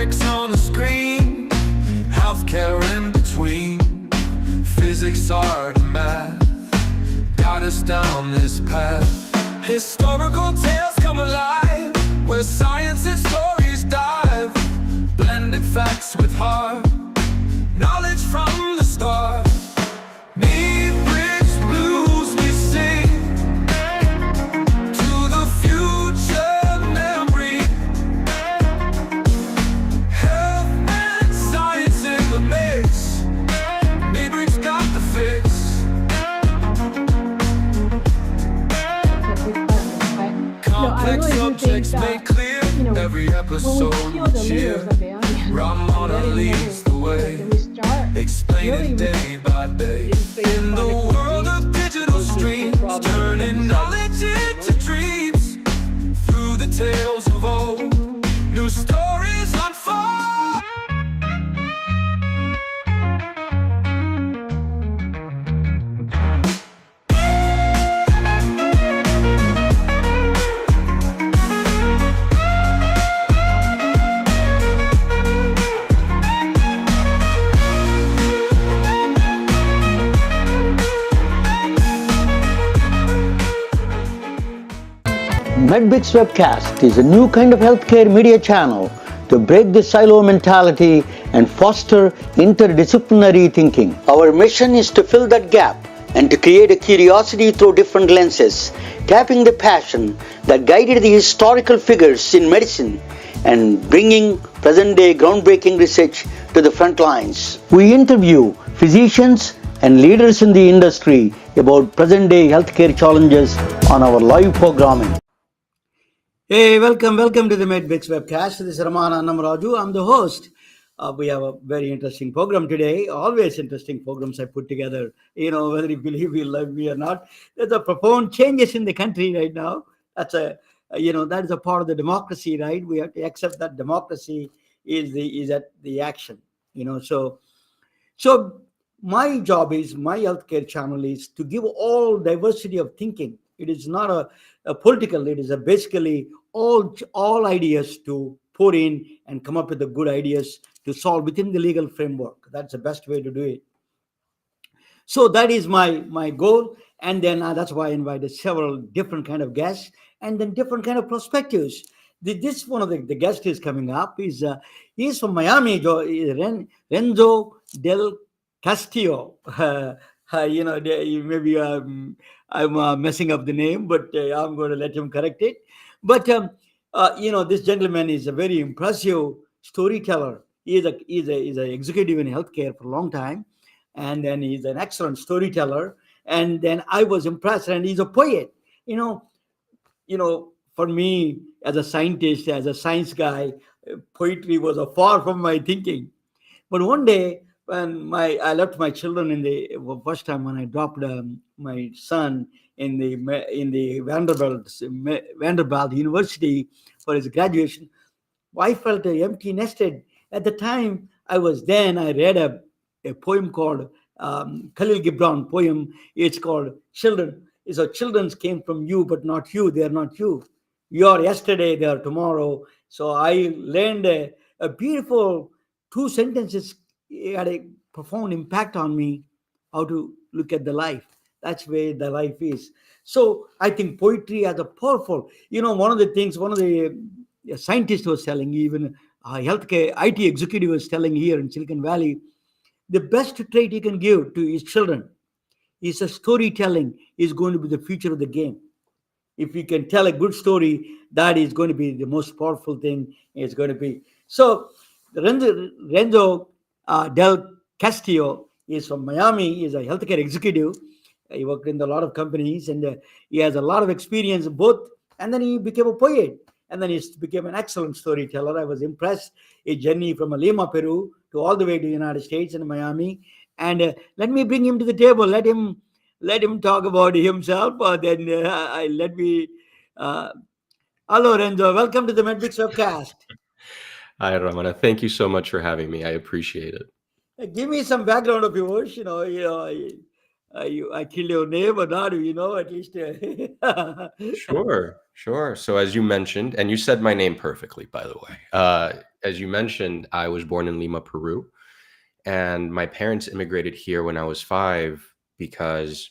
bricks on the screen, healthcare in between. Physics, art, and math got us down this path. Historical tales come alive, where science and stories dive. Blended facts with heart, knowledge from the start. Need bridge blues we sing to the future memory. Health and science in the mix. Midbridge got the fix. Complex subjects made clear. Every episode cheer. Ramona leads the way, explaining day by day. In the world of digital streams, turning knowledge into dreams. Through the tales of old, new stories unfold. MedBits Webcast is a new kind of healthcare media channel to break the silo mentality and foster interdisciplinary thinking. Our mission is to fill that gap and to create a curiosity through different lenses, tapping the passion that guided the historical figures in medicine and bringing present-day groundbreaking research to the front lines. We interview physicians and leaders in the industry about present-day healthcare challenges on our live programming. Hey, welcome to the MedBits Webcast. This is Ramana Namraju. I'm the host. We have a very interesting program today. Always interesting programs I put together. Whether you believe we love me or not, there's a profound changes in the country right now. That is a part of the democracy, right? We have to accept that democracy is at the action. So my job is, my healthcare channel is to give all diversity of thinking. It is not a political, it is basically all ideas to put in and come up with the good ideas to solve within the legal framework. That's the best way to do it. So that is my goal. And then that's why I invited several different kind of guests and then different kind of perspectives. This one of the guest is coming up. He's from Miami, Renzo Del Castillo. Maybe I'm messing up the name, but I'm going to let him correct it. But this gentleman is a very impressive storyteller. He's an executive in healthcare for a long time, and then he's an excellent storyteller. And then I was impressed, and he's a poet. For me as a scientist, as a science guy, poetry was far from my thinking. But one day, when I left my children in the first time when I dropped my son in the Vanderbilt University for his graduation, I felt empty nested. At the time I read a poem called Khalil Gibran poem. It's called Children. So children came from you, but not you. They are not you. You are yesterday, they are tomorrow. So I learned a beautiful 2 sentences. It had a profound impact on me, how to look at the life. That's where the life is. So I think poetry has a powerful, one of the scientists was telling, even healthcare IT executive was telling here in Silicon Valley, the best trait you can give to his children is a storytelling is going to be the future of the game. If you can tell a good story, that is going to be the most powerful thing it's going to be. So Renzo Del Castillo is from Miami. He's a healthcare executive. He worked in a lot of companies, and he has a lot of experience both. And then he became a poet, and then he became an excellent storyteller. I was impressed. A journey from Lima, Peru, to all the way to the United States and Miami. And let me bring him to the table. Let him talk about himself. Hello, Renzo. Welcome to the MedBits Webcast. Hi, Ramana. Thank you so much for having me. I appreciate it. Give me some background of yours. I killed your name or not, at least. Sure, sure. So as you mentioned, and you said my name perfectly, by the way. As you mentioned, I was born in Lima, Peru, and my parents immigrated here when I was 5 because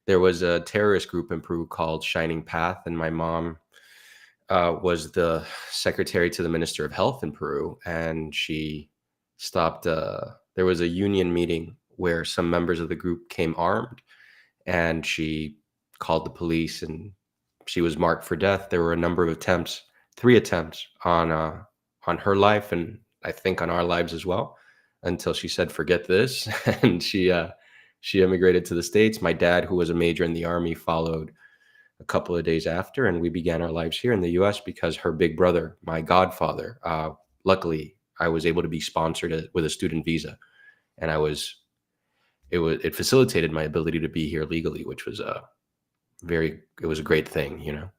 there was a terrorist group in Peru called Shining Path, and my mom was the secretary to the Minister of Health in Peru, and she stopped. There was a union meeting where some members of the group came armed, and she called the police, and she was marked for death. There were a number of attempts, 3 attempts on her life, and I think on our lives as well, until she said, "Forget this," and she immigrated to the States. My dad, who was a major in the Army, followed a couple of days after, and we began our lives here in the U.S. because her big brother, my godfather, luckily, I was able to be sponsored with a student visa, and it facilitated my ability to be here legally, which was it was a great thing, you know.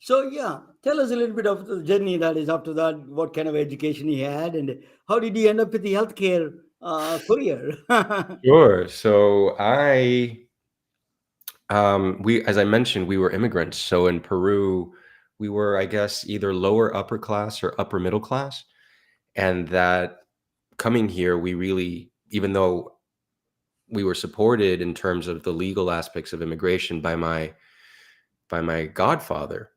So, yeah, tell us a little bit of the journey that is after that, what kind of education he had, and how did he end up with the healthcare career? Sure. So we, as I mentioned, we were immigrants. So in Peru, we were, I guess, either lower upper class or upper middle class. And that coming here, we really, even though we were supported in terms of the legal aspects of immigration by my godfather,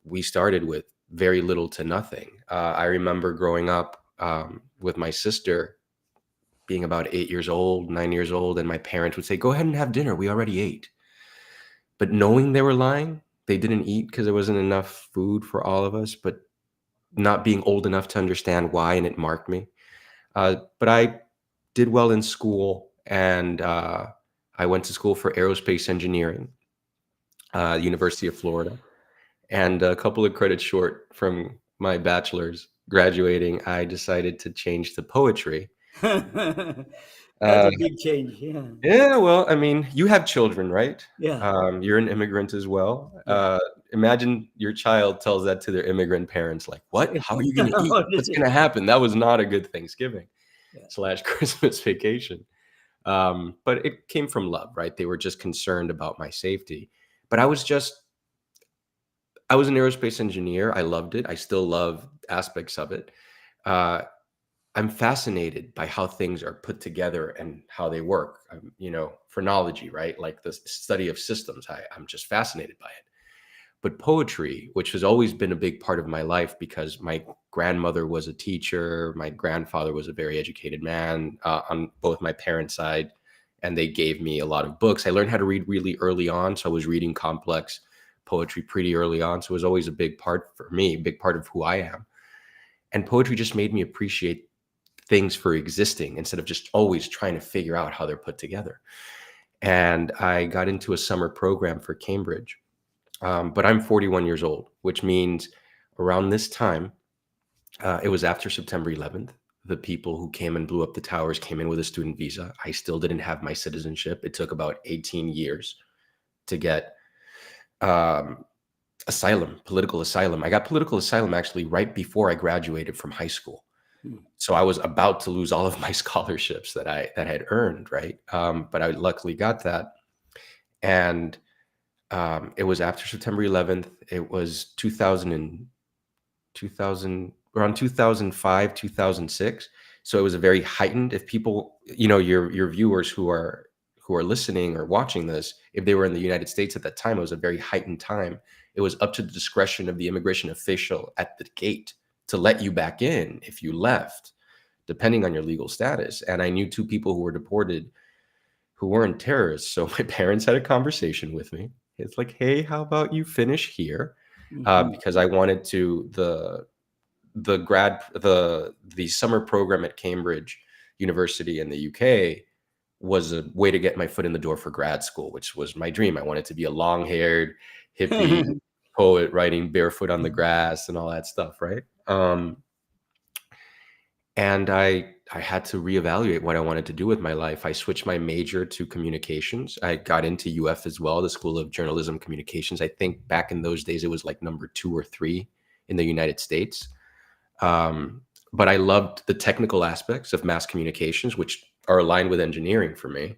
we started with very little to nothing. I remember growing up with my sister being about 8 years old, 9 years old, and my parents would say, "Go ahead and have dinner. We already ate." But knowing they were lying, they didn't eat because there wasn't enough food for all of us, but not being old enough to understand why, and it marked me. But I did well in school, and I went to school for aerospace engineering, University of Florida, and a couple of credits short from my bachelor's graduating, I decided to change to poetry. That's Uh, a big change. Yeah. yeah, well, I mean, you have children, right? Yeah. You're an immigrant as well. Yeah. Imagine your child tells that to their immigrant parents, like, "What? How are you going to eat? What is What's it? going to happen?" That was not a good Thanksgiving Yeah. slash Christmas vacation. But it came from love, right? They were just concerned about my safety. But I was an aerospace engineer. I loved it. I still love aspects of it. Uh, I'm fascinated by how things are put together and how they work. Phrenology, right? Like the study of systems. I'm just fascinated by it. But poetry, which has always been a big part of my life because my grandmother was a teacher, my grandfather was a very educated man on both my parents' side, and they gave me a lot of books. I learned how to read really early on, so I was reading complex poetry pretty early on. So it was always a big part for me, big part of who I am. And poetry just made me appreciate things for existing instead of just always trying to figure out how they're put together. And I got into a summer program for Cambridge. But I'm 41 years old, which means around this time, it was after September 11th. The people who came and blew up the towers came in with a student visa. I still didn't have my citizenship. It took about 18 years to get um, asylum, political asylum. I got political asylum actually right before I graduated from high school. Hmm. So I was about to lose all of my scholarships that I had earned, right? But I luckily got that. And it was after September 11th. It was 2000, around 2005, 2006. So it was a very heightened. If people, your viewers who are listening or watching this, if they were in the United States at that time, it was a very heightened time. It was up to the discretion of the immigration official at the gate to let you back in if you left, depending on your legal status. And I knew 2 people who were deported who weren't terrorists. So my parents had a conversation with me. It's like, "Hey, how about you finish here?" Mhm. Because I wanted to the summer program at Cambridge University in the UK was a way to get my foot in the door for grad school, which was my dream. I wanted to be a long-haired hippie poet writing barefoot on the grass and all that stuff, right? And I had to reevaluate what I wanted to do with my life. I switched my major to communications. I got into UF as well, the School of Journalism Communications. I think back in those days, it was like number 2 or 3 in the United States. But I loved the technical aspects of mass communications, which are aligned with engineering for me,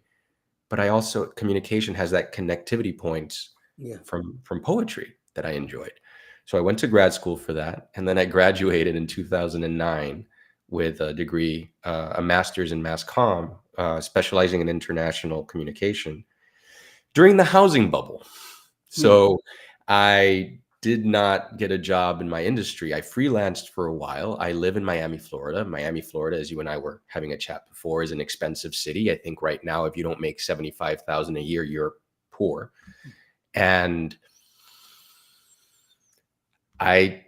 but I also communication has that connectivity points Yeah. from poetry that I enjoyed. So I went to grad school for that, and then I graduated in 2009 with a degree, a master's in mass comm, specializing in international communication during the housing bubble. Hmm. So I did not get a job in my industry. I freelanced for a while. I live in Miami, Florida. Miami, Florida, as you and I were having a chat before, is an expensive city. I think right now, if you don't make 75,000 a year, you're poor. And I,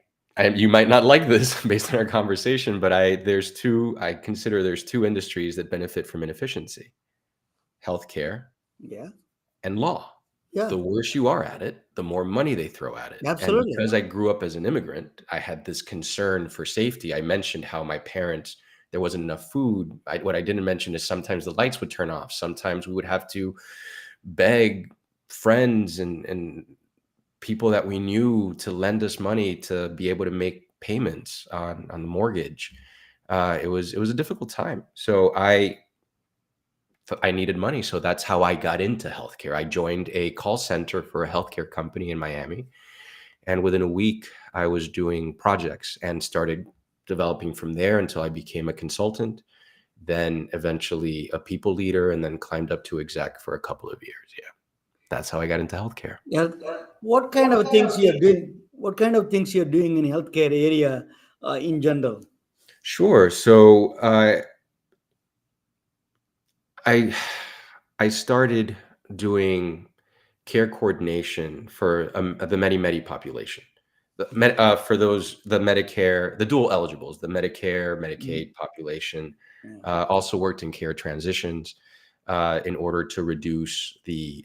you might not like this based on our conversation, but I consider there's two industries that benefit from inefficiency: healthcare Yeah. and law. Yeah. The worse you are at it, the more money they throw at it. And Absolutely. because I grew up as an immigrant, I had this concern for safety. I mentioned how my parents, there wasn't enough food. What I didn't mention is sometimes the lights would turn off. Sometimes we would have to beg friends and people that we knew to lend us money to be able to make payments on the mortgage. It was a difficult time. So I needed money. So that's how I got into healthcare. I joined a call center for a healthcare company in Miami. And within a week, I was doing projects and started developing from there until I became a consultant, then eventually a people leader, and then climbed up to exec for a couple of years. Yeah. That's how I got into healthcare. Yeah. What kind of things you're doing? What kind of things you're doing in healthcare area in general? Sure. So I I started doing care coordination for the Medi population. For the Medicare, the dual eligibles, the Medicare, Mm. Medicaid population. Yeah. Also worked in care transitions in order to reduce the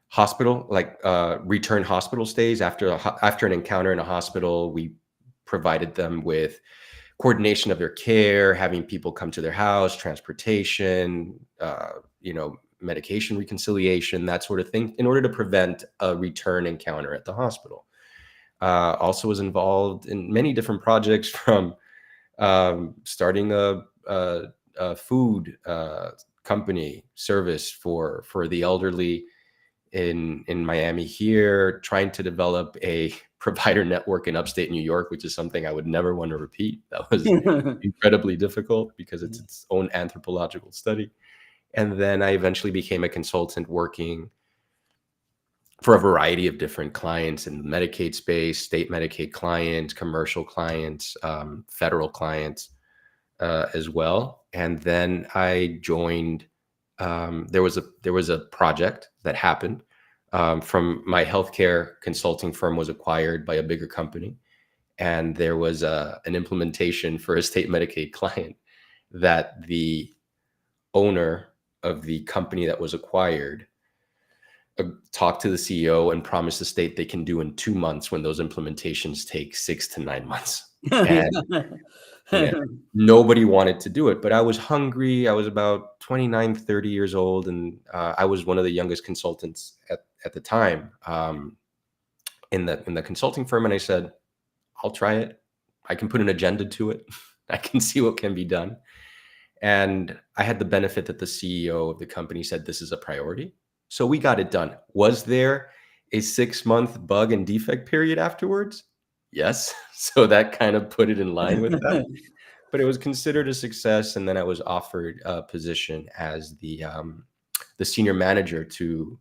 hospital, like return hospital stays after an encounter in a hospital. We provided them with coordination of their care, having people come to their house, transportation, medication reconciliation, that sort of thing, in order to prevent a return encounter at the hospital. Also was involved in many different projects, from starting a food company service for the elderly in Miami here, trying to develop a provider network in upstate New York, which is something I would never want to repeat. That was incredibly difficult because it's its own anthropological study. And then I eventually became a consultant working for a variety of different clients in the Medicaid space, state Medicaid clients, commercial clients, federal clients as well. And then I joined. There was a project that happened from my healthcare consulting firm was acquired by a bigger company, and there was an implementation for a state Medicaid client that the owner of the company that was acquired talked to the CEO and promised the state they can do in 2 months when those implementations take 6 to 9 months. And yeah, nobody wanted to do it, but I was hungry. I was about 29, 30 years old, and I was one of the youngest consultants at the time in the consulting firm. And I said, I'll try it. I can put an agenda to it. I can see what can be done. And I had the benefit that the CEO of the company said this is a priority. So we got it done. Was there a 6-month bug and defect period afterwards? Yes. So that kind of put it in line with that. But it was considered a success. And then I was offered a position as the senior manager to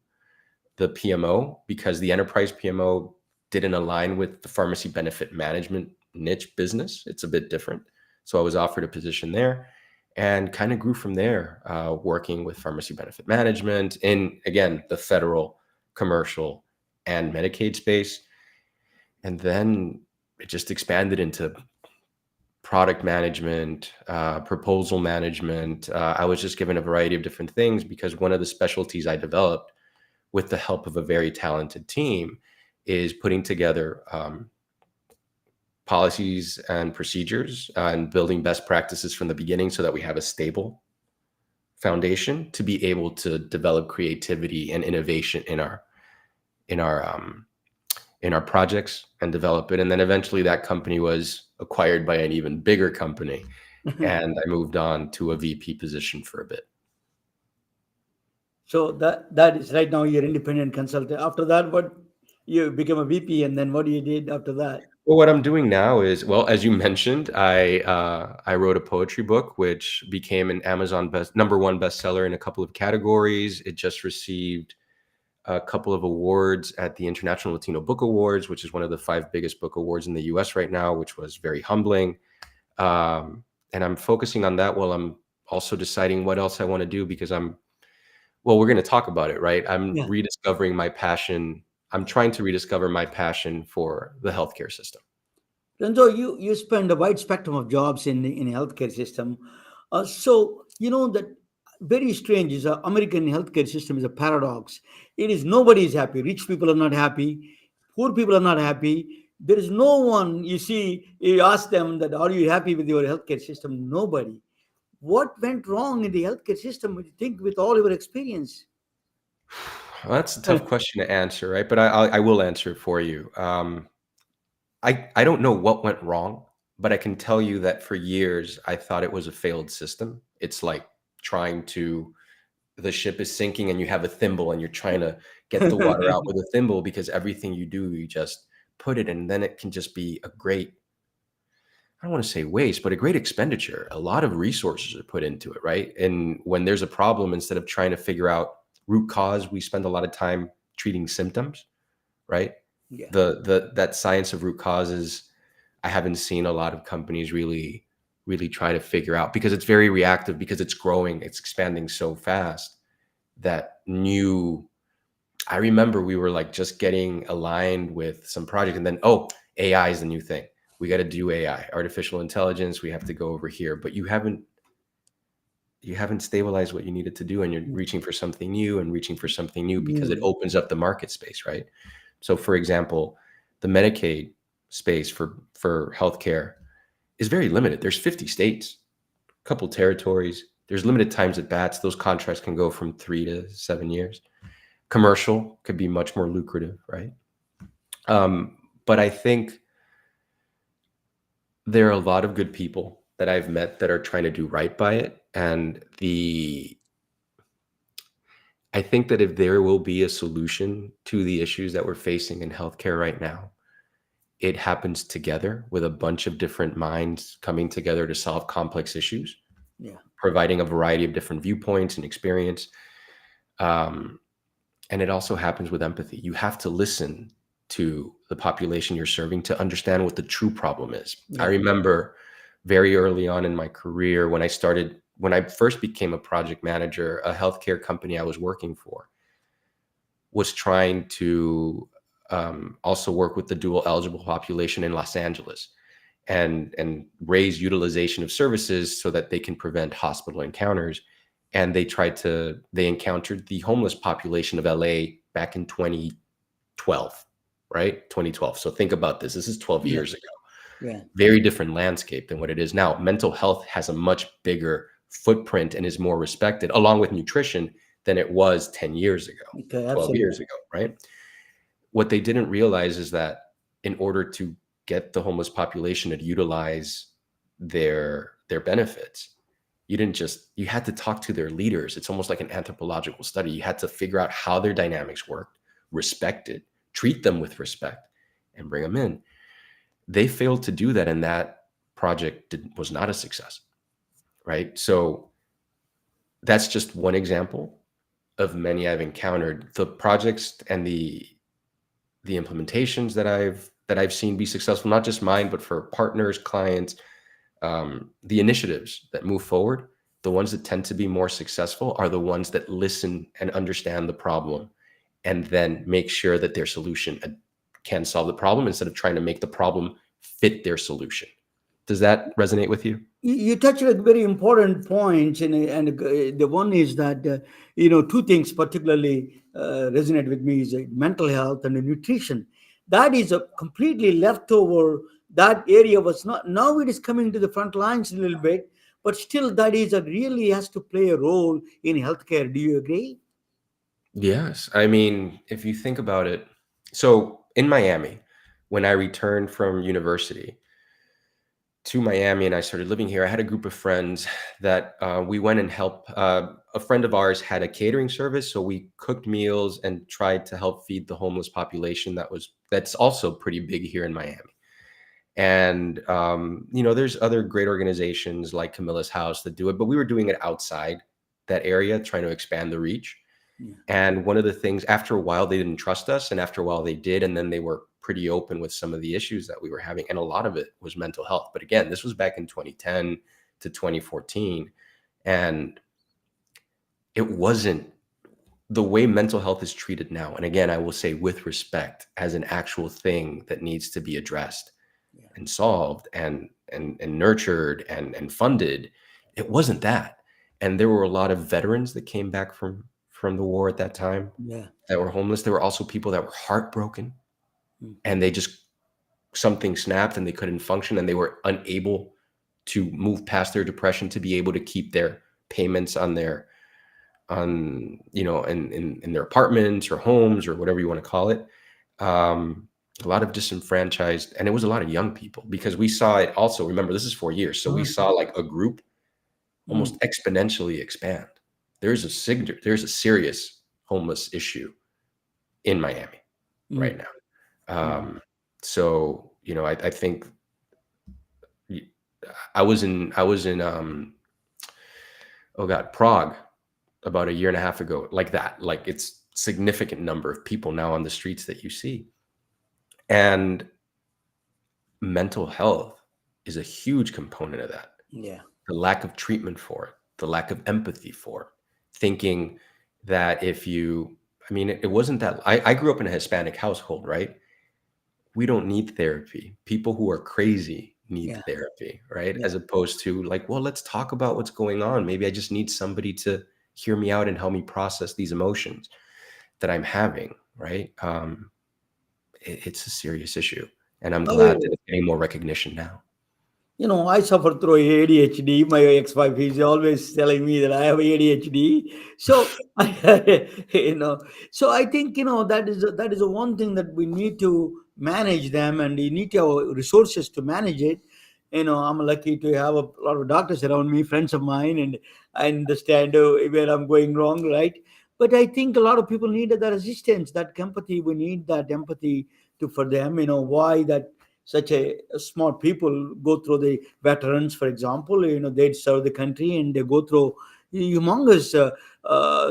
the PMO, because the enterprise PMO didn't align with the pharmacy benefit management niche business. It's a bit different. So I was offered a position there and kind of grew from there, working with pharmacy benefit management in, again, the federal, commercial, and Medicaid space. And then it just expanded into product management, proposal management. I was just given a variety of different things because one of the specialties I developed with the help of a very talented team is putting together policies and procedures and building best practices from the beginning so that we have a stable foundation to be able to develop creativity and innovation in our projects and develop it. And then eventually that company was acquired by an even bigger company. and I moved on to a VP position for a bit. So that is right now you're independent consultant. After that, what you became a VP, and then what you did after that? Well, what I'm doing now is, well, as you mentioned, I wrote a poetry book, which became an Amazon #1 bestseller in a couple of categories. It just received a couple of awards at the International Latino Book Awards, which is one of the 5 biggest book awards in the US right now, which was very humbling. And I'm focusing on that while I'm also deciding what else I want to do, because well, we're going to talk about it, right? I'm Yeah. rediscovering my passion. I'm trying to rediscover my passion for the healthcare system. Renzo, you spend a wide spectrum of jobs in the healthcare system. So you know that very strange is American healthcare system is a paradox. It is nobody is happy. Rich people are not happy. Poor people are not happy. There is no one. You see, you ask them that, are you happy with your healthcare system? Nobody. What went wrong in the healthcare system? You think with all your experience. Well, that's a tough question to answer, right? But I will answer it for you. I don't know what went wrong, but I can tell you that for years I thought it was a failed system. It's like trying to the ship is sinking and you have a thimble and you're trying to get the water out with a thimble, because everything you do, you just put it in, and then it can just be a great, I don't want to say waste, but a great expenditure. A lot of resources are put into it, right? And when there's a problem, instead of trying to figure out root cause, we spend a lot of time treating symptoms, right? Yeah. That science of root causes, I haven't seen a lot of companies really try to figure out, because it's very reactive, because it's growing, it's expanding so fast that new. I remember we were like just getting aligned with some project, and then, oh, AI is the new thing. We got to do AI, artificial intelligence. We have to go over here, but you haven't stabilized what you needed to do, and you're reaching for something new and reaching for something new, because it Mm. opens up the market space, right? So, for example, the Medicaid space for healthcare is very limited. There's 50 states, a couple territories. There's limited times at bats. Those contracts can go from 3 to 7 years. Commercial could be much more lucrative, right? But I think there are a lot of good people that I've met that are trying to do right by it. And I think that if there will be a solution to the issues that we're facing in healthcare right now, it happens together with a bunch of different minds coming together to solve complex issues, Yeah. providing a variety of different viewpoints and experience. Um, and it also happens with empathy. You have to listen to the population you're serving to understand what the true problem is. I Yeah. remember very early on in my career, when I first became a project manager, a healthcare company I was working for was trying to also work with the dual eligible population in Los Angeles, and raise utilization of services so that they can prevent hospital encounters. And they encountered the homeless population of LA back in 2012, right? 2012. So think about this. This is 12 Yeah. years ago. Yeah. Very different landscape than what it is now. Mental health has a much bigger footprint and is more respected, along with nutrition, than it was 10 years ago, Okay. 12 Absolutely. years ago, right? What they didn't realize is that in order to get the homeless population to utilize their benefits, you had to talk to their leaders. It's almost like an anthropological study. You had to figure out how their dynamics worked, respect it, treat them with respect, and bring them in. They failed to do that, and that project was not a success, right? So that's just one example of many I've encountered. The projects and the implementations that I've seen be successful, not just mine, but for partners, clients, the initiatives that move forward, the ones that tend to be more successful are the ones that listen and understand the problem, and then make sure that their solution can solve the problem, instead of trying to make the problem fit their solution. Does that resonate with you? You touched a very important point, and the one is that two things particularly resonate with me is mental health and nutrition. That is a completely leftover. That area was not. Now it is coming to the front lines a little bit, but still, that is a really has to play a role in healthcare. Do you agree? Yes. I mean, if you think about it, so in Miami, when I returned from university, to Miami and I started living here, I had a group of friends that we went and helped. A friend of ours had a catering service, so we cooked meals and tried to help feed the homeless population that's also pretty big here in Miami. And there's other great organizations like Camilla's House that do it, but we were doing it outside that area, trying to expand the reach. Yeah. And one of the things, after a while, they didn't trust us, and after a while, they did, and then they were pretty open with some of the issues that we were having, and a lot of it was mental health. But again, this was back in 2010 to 2014, and it wasn't the way mental health is treated now. And again, I will say with respect, as an actual thing that needs to be addressed Yeah. and solved and nurtured and funded. It wasn't that. And there were a lot of veterans that came back from the war at that time Yeah. that were homeless. There were also people that were heartbroken, Mm. and they just, something snapped and they couldn't function, and they were unable to move past their depression to be able to keep their payments on their in their apartments or homes or whatever you want to call it. A lot of disenfranchised, and it was a lot of young people, because we saw it also. Remember, this is 4 years, so we saw like a group Mm. almost exponentially expand. There's a serious homeless issue in Miami right Mm. now. Mm. So I think I was in oh god, Prague about a year and a half ago, like that. Like, it's significant number of people now on the streets that you see. And mental health is a huge component of that. Yeah. The lack of treatment for it, the lack of empathy for it, thinking that if you, I mean, it wasn't that. I grew up in a Hispanic household, right? We don't need therapy. People who are crazy need Yeah. therapy, right? Yeah. As opposed to like, well, let's talk about what's going on. Maybe I just need somebody to hear me out and help me process these emotions that I'm having, right? It's a serious issue, and I'm glad that Oh, it's getting more recognition now. I suffer through ADHD. My ex-wife is always telling me that I have ADHD. So, you know, so I think that is the one thing that we need to manage them, and we need to have resources to manage it. I'm lucky to have a lot of doctors around me, friends of mine, and I understand where I'm going wrong, right? But I think a lot of people need that assistance, that empathy. We need that empathy to for them. Why that such a small people go through the veterans, for example. They serve the country and they go through humongous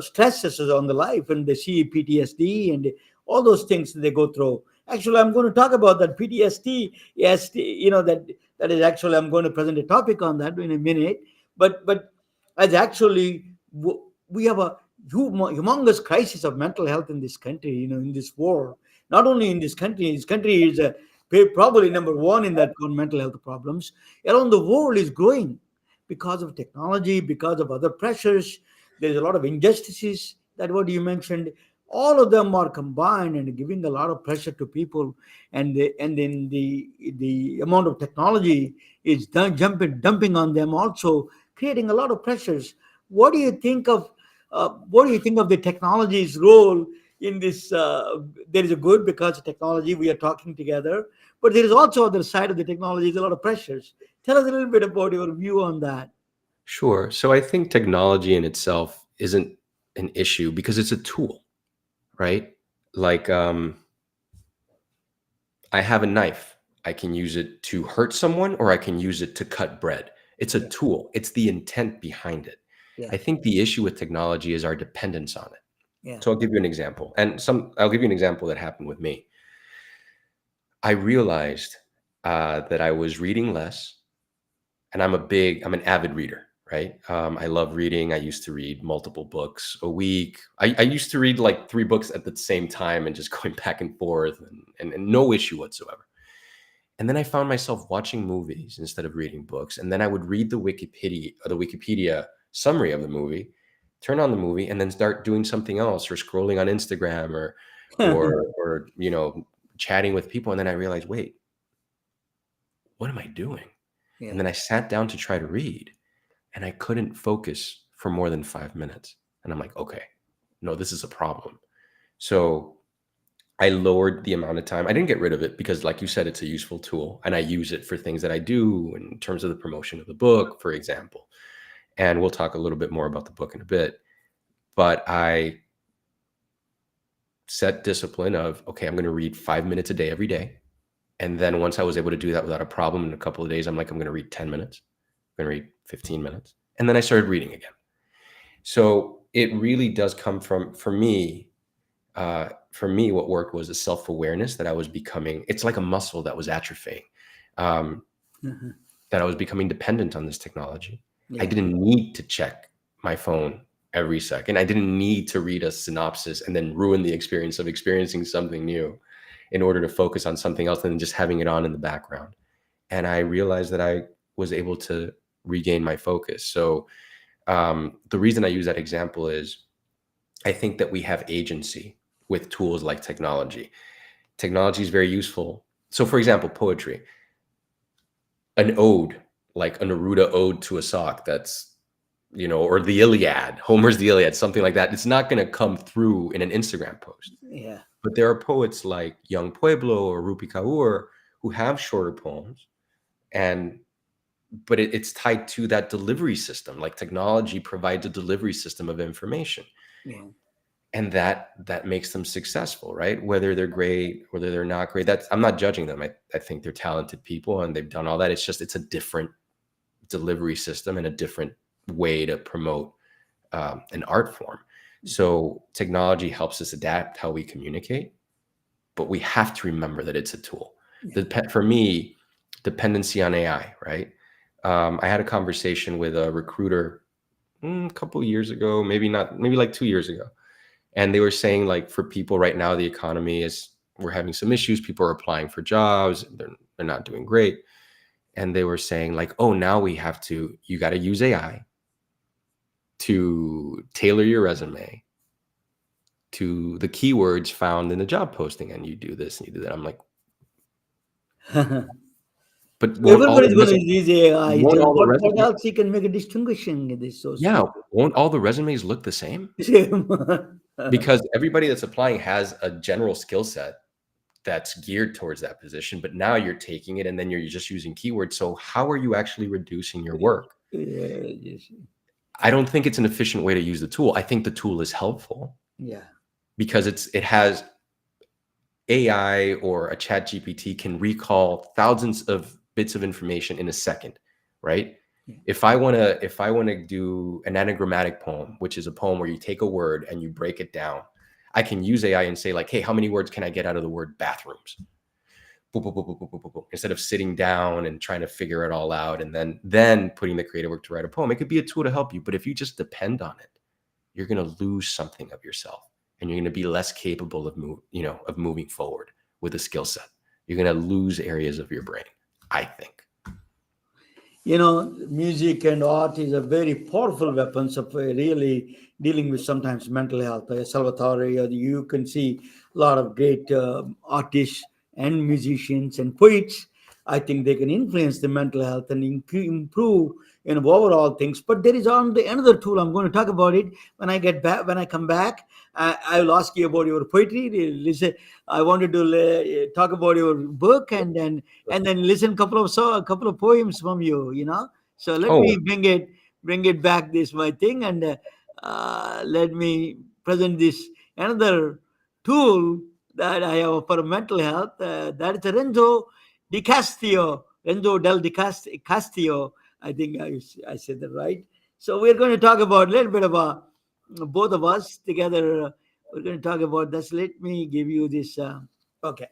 stresses on the life, and they see PTSD and all those things they go through. Actually, I'm going to talk about that PTSD. Yes, that is actually, I'm going to present a topic on that in a minute. But as actually, we have a humongous crisis of mental health in this country. In this war, not only in this country. This country is probably number one in that mental health problems. Around the world is growing because of technology, because of other pressures. There's a lot of injustices, that what you mentioned. All of them are combined and giving a lot of pressure to people, and then the amount of technology is dumping on them, also creating a lot of pressures. What do you think of the technology's role in this? There is a good, because of technology we are talking together, but there is also other side of the technology is a lot of pressures. Tell us a little bit about your view on that. Sure. So I think technology in itself isn't an issue because it's a tool, right? Like, I have a knife. I can use it to hurt someone, or I can use it to cut bread. It's a Yeah. tool. It's the intent behind it. Yeah. I think the issue with technology is our dependence on it. Yeah. So I'll give you an example. I'll give you an example that happened with me. I realized that I was reading less, and I'm an avid reader, right? I love reading. I used to read multiple books a week. I used to read like 3 books at the same time and just going back and forth, and no issue whatsoever. And then I found myself watching movies instead of reading books. And then I would read the Wikipedia summary of the movie, turn on the movie, and then start doing something else, or scrolling on Instagram, or chatting with people. And then I realized, wait, what am I doing? And Yeah. then I sat down to try to read, and I couldn't focus for more than 5 minutes. And I'm like, okay, no, this is a problem. So I lowered the amount of time. I didn't get rid of it because, like you said, it's a useful tool, and I use it for things that I do in terms of the promotion of the book, for example. And we'll talk a little bit more about the book in a bit. But I set discipline of, okay, I'm going to read 5 minutes a day every day. And then once I was able to do that without a problem in a couple of days, I'm like, I'm going to read 10 minutes. I'm going to read 15 minutes. And then I started reading again. So it really does come from, for me, what worked was a self-awareness that I was becoming. It's like a muscle that was atrophying, Mhm. that I was becoming dependent on this technology. I Yeah. didn't need to check my phone every second. I didn't need to read a synopsis and then ruin the experience of experiencing something new in order to focus on something else than just having it on in the background. And I realized that I was able to regain my focus. So the reason I use that example is I think that we have agency with tools like technology. Technology is very useful. So for example, poetry, an ode, like a Neruda ode to a sock, that's, or the Iliad, Homer's the Iliad, something like that. It's not going to come through in an Instagram post. Yeah. But there are poets like Young Pueblo or Rupi Kaur who have shorter poems, but it's tied to that delivery system. Like technology provides a delivery system of information, Yeah. and that makes them successful, right? Whether they're great, whether they're not great. I'm not judging them. I think they're talented people and they've done all that. It's a different delivery system and a different way to promote an art form. So technology helps us adapt how we communicate, but we have to remember that it's a tool. For me, dependency on AI, right? I had a conversation with a recruiter a couple of years ago, maybe like 2 years ago. And they were saying, like, for people right now, the economy we're having some issues. People are applying for jobs. They're not doing great. And they were saying, like, oh, now you got to use AI to tailor your resume to the keywords found in the job posting. And you do this and you do that. I'm like, but Everybody's going to use AI. won't all the What resumes, else he can make a distinguishing? This is so yeah, stupid. won't all the resumes look the same? Because everybody that's applying has a general skill set that's geared towards that position, but now you're taking it and then you're just using keywords. So how are you actually reducing your work? I don't think it's an efficient way to use the tool. I think the tool is helpful Yeah. because it has AI, or a chat GPT can recall thousands of bits of information in a second, right? Yeah. If I want to do an anagrammatic poem, which is a poem where you take a word and you break it down, I can use AI and say, like, hey, how many words can I get out of the word bathrooms? Boop, boop, boop, boop, boop, boop, boop. Instead of sitting down and trying to figure it all out and then putting the creative work to write a poem. It could be a tool to help you, but if you just depend on it, you're going to lose something of yourself, and you're going to be less capable of moving forward with a skill set. You're going to lose areas of your brain, I think. Music and art is a very powerful weapons of really dealing with sometimes mental health. Salvatore, you can see a lot of great artists and musicians and poets. I think they can influence the mental health and improve overall things. But there is another tool. I'm going to talk about it when I get back. When I come back, I will ask you about your poetry. Listen, I wanted to talk about your book, and then listen a couple of poems from you. So let me Oh, bring it back. This my thing, and let me present this another tool that I have for mental health. That is Renzo Di Castillo, Renzo Castillo. I think I said that right. So we're going to talk about a little bit about both of us together. We're going to talk about this. Let me give you this. Okay.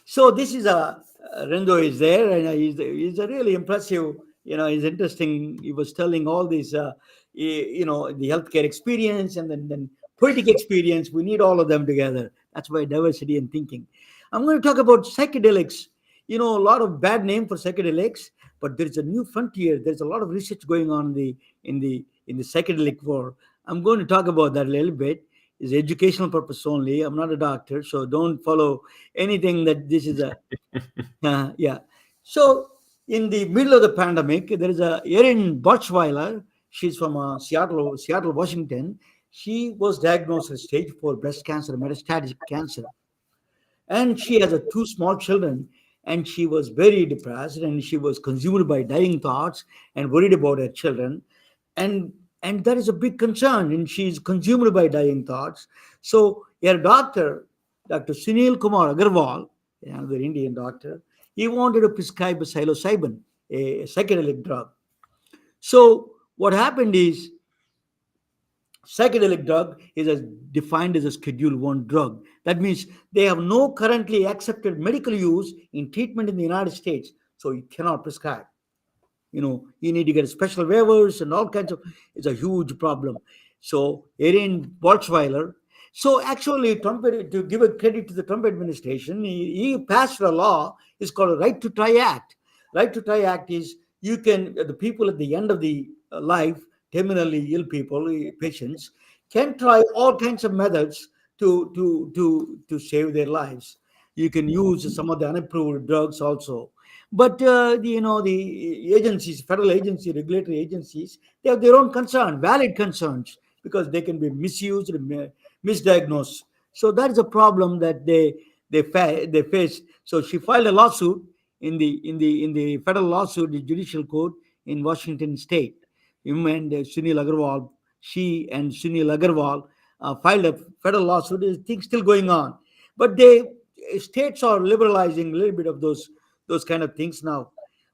So this is Renzo is there, and he's a really impressive. He's interesting. He was telling all these, the healthcare experience and then poetic experience. We need all of them together. That's why diversity in thinking. I'm going to talk about psychedelics. A lot of bad name for psychedelics, but there's a new frontier. There's a lot of research going on in the psychedelic world. I'm going to talk about that a little bit. It's educational purpose only. I'm not a doctor, so don't follow anything that this is a yeah. So in the middle of the pandemic, there is a Erin Birchweiler. She's from Seattle, Washington. She was diagnosed with stage 4 breast cancer, metastatic cancer, and she has two small children, and she was very depressed, and she was consumed by dying thoughts and worried about her children, and and that is a big concern, and she's consumed by dying thoughts. So her doctor, Dr. Sunil Kumar Agarwal, another Indian doctor, he wanted to prescribe a psilocybin, a psychedelic drug. So what happened is, psychedelic drug is defined as a Schedule 1 drug. That means they have no currently accepted medical use in treatment in the United States, so you cannot prescribe. You need to get special waivers and all kinds of. It's a huge problem. So Erin Boltzweiler. So actually, Trump, to give a credit to the Trump administration, he passed a law. It's called a Right to Try Act. Right to Try Act is, you can, the people at the end of the life, terminally ill people, patients, can try all kinds of methods to save their lives. You can use some of the unapproved drugs also. But the agencies, federal agency, regulatory agencies, they have their own concern, valid concerns, because they can be misused and misdiagnosed. So that is a problem that they face. So she filed a lawsuit in the federal lawsuit, the judicial court in Washington State. Him and Sunil Agarwal, she and Sunil Agarwal filed a federal lawsuit. There's things still going on, but states are liberalizing a little bit of those kind of things now.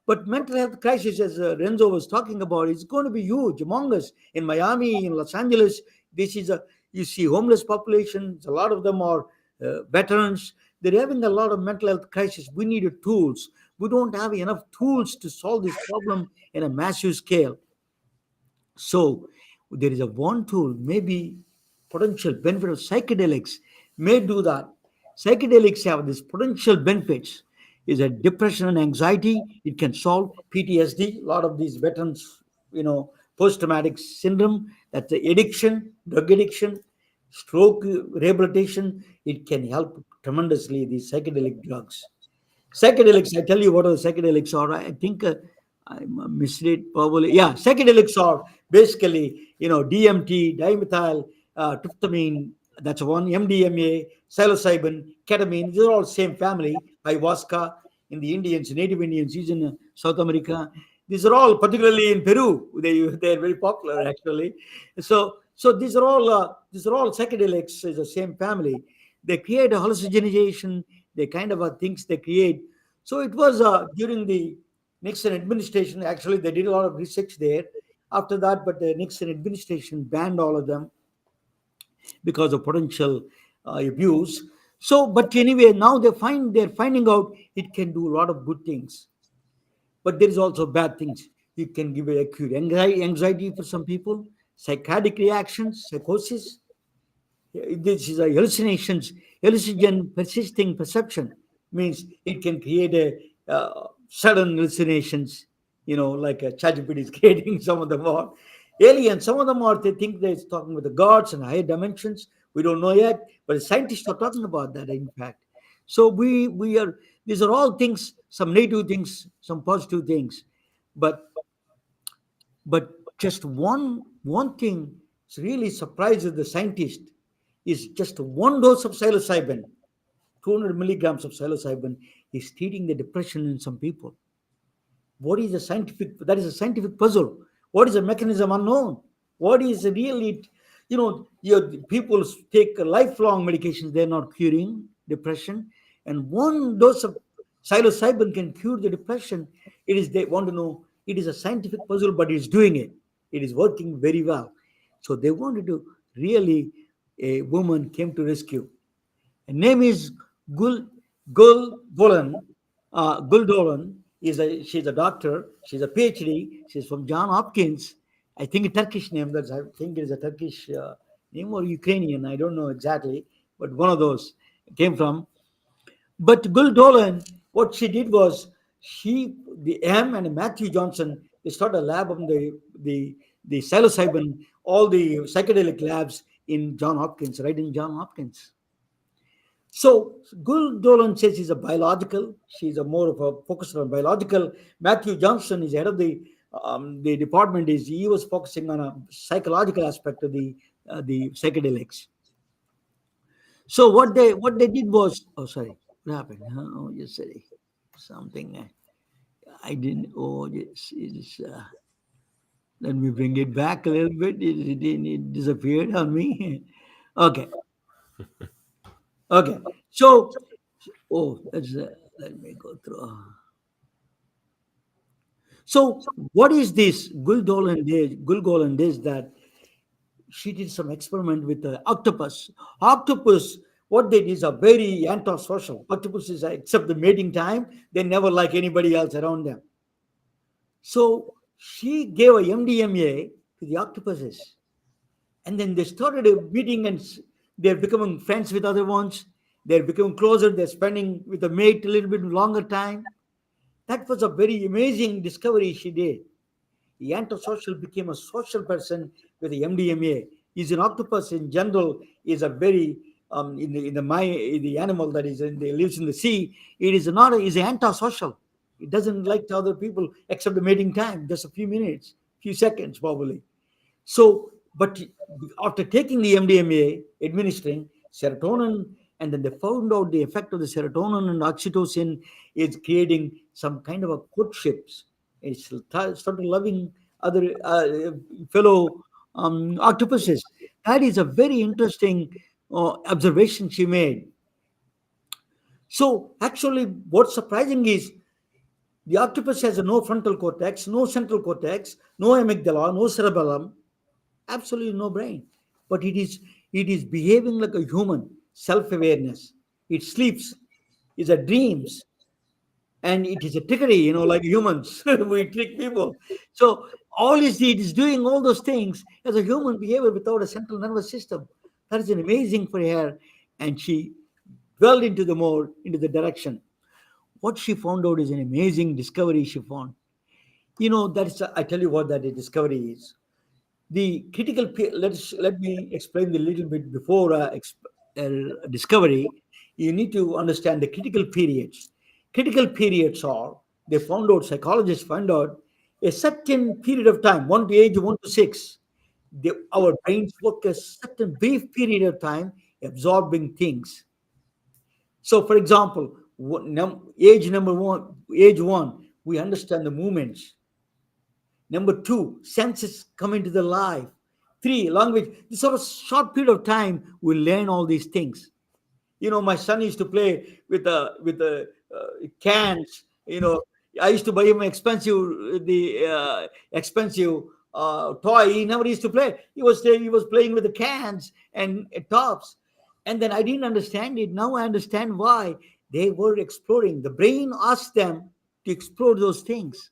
But mental health crisis, as Renzo was talking about, is going to be huge among us in Miami, in Los Angeles. This is a You see homeless populations. A lot of them are veterans. They're having a lot of mental health crisis. We need tools. We don't have enough tools to solve this problem in a massive scale. So there is a one tool, maybe potential benefit of psychedelics may do that. Psychedelics have these potential benefits. Is a depression and anxiety. It can solve PTSD. A lot of these veterans, post-traumatic syndrome. That's the addiction, drug addiction, stroke rehabilitation. It can help tremendously. These psychedelic drugs. Psychedelics, I tell you what are the psychedelics are. I think I misread probably. Yeah, psychedelics are basically, DMT, dimethyl, tryptamine, that's one, MDMA, psilocybin, ketamine. These are all same family. Ayahuasca in the Indians, Native Indians use in South America. These are all, particularly in Peru, they are very popular actually. So these are all psychedelics. Is the same family. They create a hallucination. They kind of are things they create. So it was during the Nixon administration. Actually, they did a lot of research there. After that, but the Nixon administration banned all of them because of potential abuse. So, but anyway, now they're finding out it can do a lot of good things, but there is also bad things. It can give a acute anxiety for some people, psychotic reactions, psychosis. This is a hallucinogen persisting perception, means it can create a sudden hallucinations. Like a ChatGPT is creating. Some of them are aliens. Some of them are, they think they're talking with the gods and higher dimensions. We don't know yet, but scientists are talking about that. In fact, so we are. These are all things. Some negative things, some positive things, but just one thing really surprises the scientist is just one dose of psilocybin, 200 milligrams of psilocybin, is treating the depression in some people. What is the scientific? That is a scientific puzzle. What is the mechanism unknown? What is really, your people take lifelong medications, they're not curing depression, and one dose of psilocybin can cure the depression. They want to know. It is a scientific puzzle, but it's doing it. It is working very well. So they wanted to really. A woman came to rescue. Her name is Gul Dolan. Gul Dolan she's a doctor. She's a PhD. She's from John Hopkins. I think a Turkish name. I think it is a Turkish name or Ukrainian. I don't know exactly, but one of those came from. But Gul Dolan, what she did was the M and Matthew Johnson, they started a lab on the psilocybin, all the psychedelic labs in John Hopkins, right in John Hopkins. So Gul Dolan says she's a more of a focus on biological. Matthew Johnson is head of the department. He was focusing on a psychological aspect of the the psychedelics. So what they did was, oh sorry, what happened? Oh, yesterday something I didn't. Oh yes, it's. Let me bring it back a little bit. It disappeared on me. Okay, okay. So, let me go through. So, what is this Gulgolan dish that she did some experiment with the octopus? Octopus, what they did is a very antisocial. Octopuses, except the mating time, they never like anybody else around them. So she gave a MDMA to the octopuses, and then they started meeting, and they're becoming friends with other ones. They're becoming closer. They're spending with the mate a little bit longer time. That was a very amazing discovery she did. The antisocial became a social person with the MDMA. Is an octopus in general is a very the animal that lives in the sea. It is not is antisocial. It doesn't like to other people except the mating time, just a few minutes, few seconds probably. So, but after taking the MDMA, administering serotonin, and then they found out the effect of the serotonin and oxytocin is creating some kind of a courtships. It's started loving other fellow octopuses. That is a very interesting observation she made. So, actually, what's surprising is the octopus has no frontal cortex, no central cortex, no amygdala, no cerebellum, absolutely no brain, but it is behaving like a human, self-awareness. It sleeps, is a dreams, and it is a trickery, like humans. We trick people. So all it is doing all those things as a human behavior without a central nervous system. That is an amazing for her. And she dwelled into the more into the direction. What she found out is an amazing discovery she found. That's I tell you what that discovery is. The let me explain a little bit before discovery. You need to understand the critical periods. Critical periods are, they found out, psychologists found out, a certain period of time, one to age 1 to 6, our brains work a certain brief period of time absorbing things. So for example, age 1, we understand the movements. Number two, senses come into the life. Three, language. This sort of short period of time, we learn all these things. My son used to play with the cans. I used to buy him expensive toy. He never used to play. He was playing with the cans and tops, and then I didn't understand it. Now I understand why they were exploring. The brain asked them to explore those things.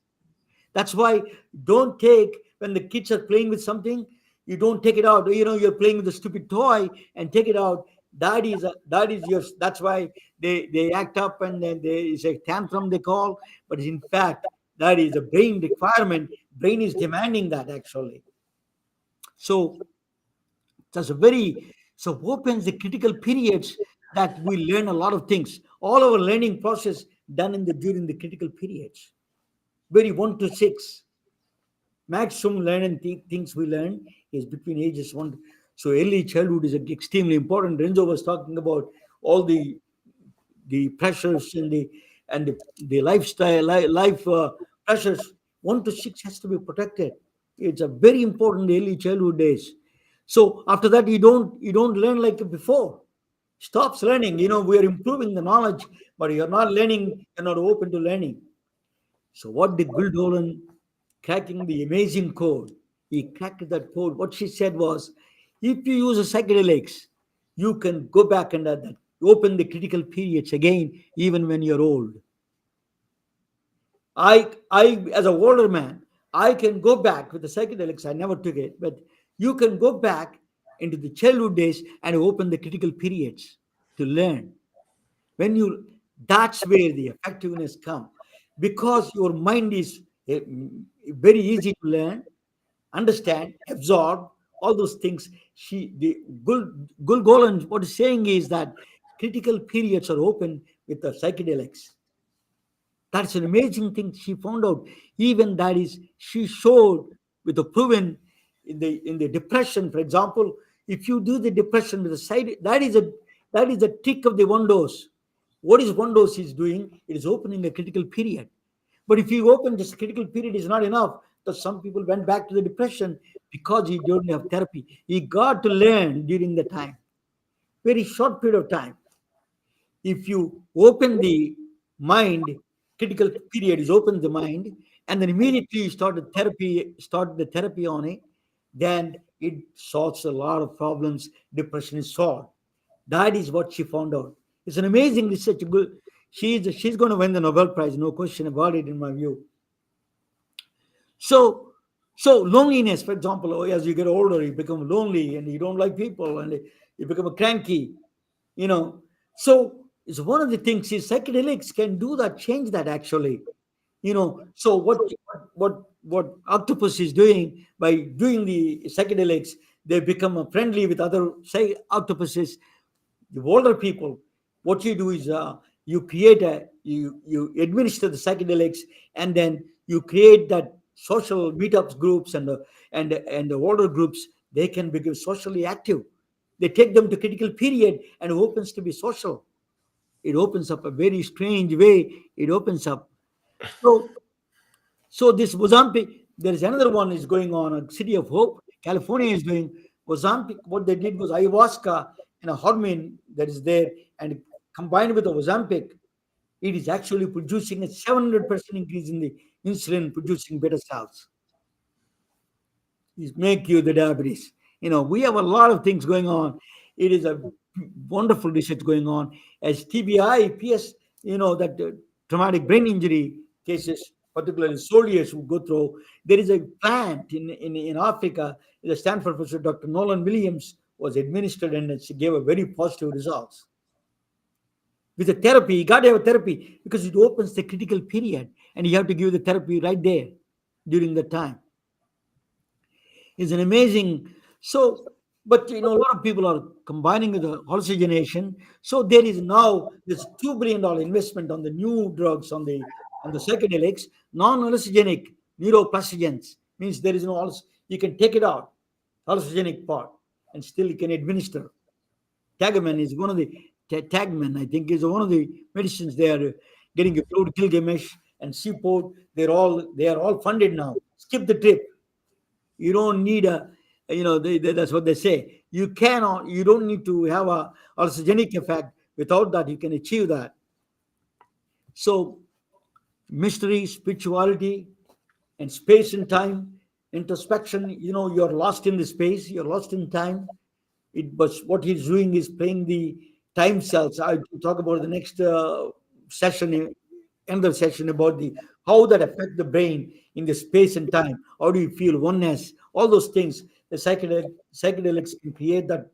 That's why don't take when the kids are playing with something, you don't take it out. You're playing with a stupid toy and take it out. That is yours. That's why they act up and then it's a tantrum they call. But in fact, that is a brain requirement. Brain is demanding that actually. So that's a very so opens the critical periods that we learn a lot of things. All our learning process done during the critical periods. Very 1 to 6 maximum learning things we learn is between ages 1. So early childhood is extremely important. Renzo was talking about all the pressures and the lifestyle life pressures. 1 to 6 has to be protected. It's a very important early childhood days. So after that, you don't learn like before. Stops learning. We are improving the knowledge, but you're not learning. You're not open to learning. So what did Guldolan cracking the amazing code? He cracked that code. What she said was, if you use a psychedelics, you can go back and open the critical periods again, even when you're old. I as a older man, I can go back with the psychedelics. I never took it, but you can go back into the childhood days and open the critical periods to learn. When you That's where the effectiveness come, because your mind is very easy to learn, understand, absorb all those things. Gulgolan, what is saying is that critical periods are open with the psychedelics. That's an amazing thing she found out. Even she showed with the proven in the depression, for example, If you do the depression with the side, that is a trick of the one dose. What is one dose is doing? It is opening a critical period. But if you open this critical period is not enough, because some people went back to the depression because he don't have therapy. He got to learn during the time, very short period of time. If you open the mind, critical period is open the mind, and then immediately you start the therapy on it, then it solves a lot of problems. Depression is solved. That is what she found out. It's an amazing research. She's going to win the Nobel Prize, no question about it, in my view. So, so loneliness, for example, as you get older, you become lonely and you don't like people and you become a cranky, you know. So it's one of the things is psychedelics can do that, change that actually. So what octopus is doing by doing the psychedelics, they become friendly with other say octopuses, the older people. What you do is you administer the psychedelics, and then you create that social meetups groups, and the older groups, they can become socially active. They take them to critical period and opens to be social. It opens up a very strange way. It opens up. So so this Mozambique, there is another one is going on. A City of Hope, California is doing Mozambique. What they did was ayahuasca and a hormone that is there, and combined with the Mozambique, it is actually producing a 700% increase in the insulin producing beta cells. Is make you the diabetes. We have a lot of things going on. It is a wonderful research going on as TBI, PS, that traumatic brain injury cases, particularly soldiers who go through. There is a plant in Africa, the Stanford professor, Dr. Nolan Williams, was administered and she gave a very positive results. With the therapy, you got to have a therapy because it opens the critical period and you have to give the therapy right there during the time. Is an amazing. But a lot of people are combining with the hallucination. So there is now this $2 billion investment on the new drugs, on the psychedelics, non-hallucinogenic neuroplastogens, means there is no you can take it out, hallucinogenic part, and still you can administer. Tagaman is one of the Tagman, I think, is one of the medicines they are getting approved. Gilgamesh and Seaport, they are all funded now. Skip the trip. You don't need that's what they say. You don't need to have a hallucinogenic effect. Without that, you can achieve that. So mystery, spirituality, and space and time, introspection. You're lost in the space, you're lost in time. But what he's doing is playing the time cells. I talk about the next session, another session about the how that affect the brain in the space and time. How do you feel oneness? All those things. The psychedelics can create that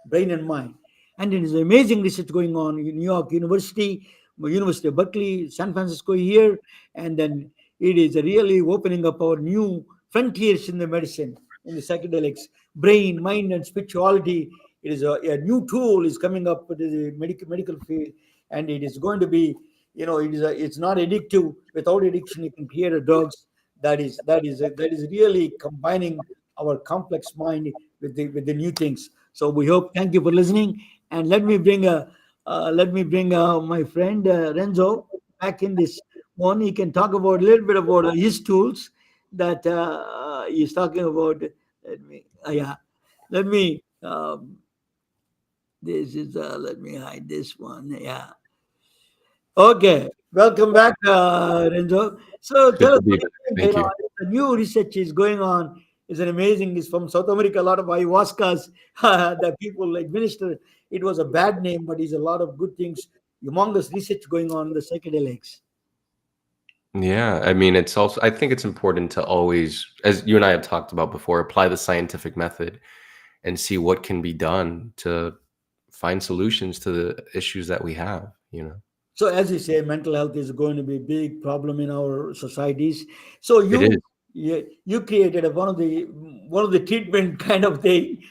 brain and mind. And there is amazing research going on in New York University, University of Berkeley, San Francisco here, and then it is really opening up our new frontiers in the medicine, in the psychedelics, brain, mind, and spirituality. It is a new tool is coming up with the medical field, and it is going to be, it's not addictive. Without addiction, you can create a drugs that is really combining our complex mind with the new things. So we hope. Thank you for listening, and let me bring my friend Renzo back in this one. He can talk about a little bit about his tools that he's talking about. Yeah, let me. This is let me hide this one. Yeah. Okay. Welcome back, Renzo. So Good tell us to be what back. you think. Thank you. The new research is going on. Is an amazing. Is from South America. A lot of ayahuascas that people administer. It was a bad name, but it's a lot of good things. Humongous research going on in the psychedelics. Yeah, I mean, it's also, I think it's important to always, as you and I have talked about before, apply the scientific method and see what can be done to find solutions to the issues that we have. So, as you say, mental health is going to be a big problem in our societies. So, It you is. you created one of the treatment kind of thing